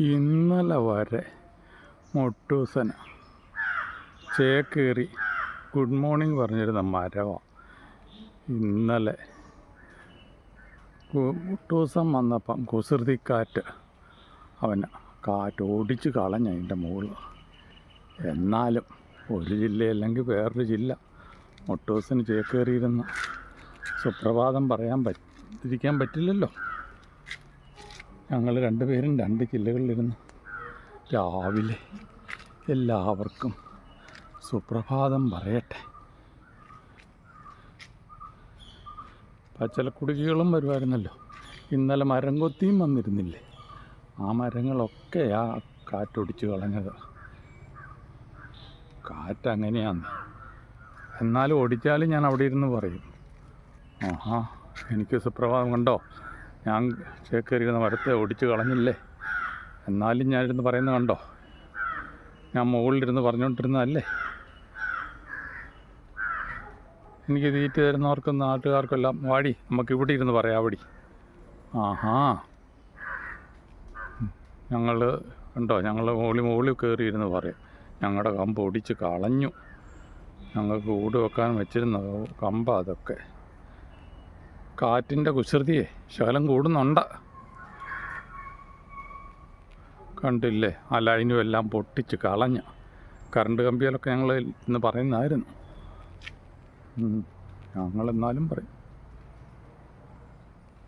ഇന്നലെ വരെ മൊട്ടൂസന ചേക്കേറി good morning പറഞ്ഞിരുന്ന മരമാണ്. ഇന്നലെ മൊട്ടൂസൻ വന്നപ്പം കുസൃതിക്കാറ്റ് കാറ്റ് ഓടിച്ച് കളഞ്ഞ അതിൻ്റെ മുകളിൽ. എന്നാലും ഒരു ജില്ലയല്ലെങ്കിൽ വേറൊരു ജില്ല മൊട്ടൂസന് ചേക്കേറിയിരുന്ന സുപ്രഭാതം പറയാതിരിക്കാൻ പറ്റില്ലല്ലോ. ഞങ്ങൾ രണ്ടുപേരും രണ്ട് ജില്ലകളിലിരുന്ന് രാവിലെ എല്ലാവർക്കും സുപ്രഭാതം പറയട്ടെ. പച്ചലക്കുടുക്കികളും വരുമായിരുന്നല്ലോ. ഇന്നലെ മരം കൊത്തിയും വന്നിരുന്നില്ലേ? ആ മരങ്ങളൊക്കെ ആ കാറ്റൊടിച്ച് കളഞ്ഞത്. കാറ്റങ്ങനെയാണ്. എന്നാലും ഓടിച്ചാലും ഞാൻ അവിടെ ഇരുന്ന് പറയും, ആഹാ എനിക്ക് സുപ്രഭാതം കണ്ടോ, ഞാൻ ചേക്കേറിയിരുന്ന മരത്തെ ഓടിച്ച് കളഞ്ഞില്ലേ. എന്നാലും ഞാനിരുന്ന് പറയുന്നത് കണ്ടോ, ഞാൻ മുകളിലിരുന്ന് പറഞ്ഞുകൊണ്ടിരുന്നതല്ലേ. എനിക്ക് തീറ്റ തരുന്നവർക്കും നാട്ടുകാർക്കെല്ലാം വാടി നമുക്കിവിടെ ഇരുന്ന് പറയാം വടി. ആഹാ ഞങ്ങൾ കണ്ടോ, ഞങ്ങൾ മുകളിൽ കയറിയിരുന്ന് പറയും, ഞങ്ങളുടെ കമ്പ് ഒടിച്ച് കളഞ്ഞു, ഞങ്ങൾക്ക് കൂട് വെക്കാൻ വെച്ചിരുന്ന കമ്പ. അതൊക്കെ കാറ്റിൻ്റെ കുസൃതിയെ ശകലം കൂടുന്നുണ്ട്. കണ്ടില്ലേ, ആ ലൈനും എല്ലാം പൊട്ടിച്ച് കളഞ്ഞ്. കറണ്ട് കമ്പിയിലൊക്കെ ഞങ്ങൾ ഇന്ന് പറയുന്നതായിരുന്നു. ഞങ്ങളെന്നാലും പറയും.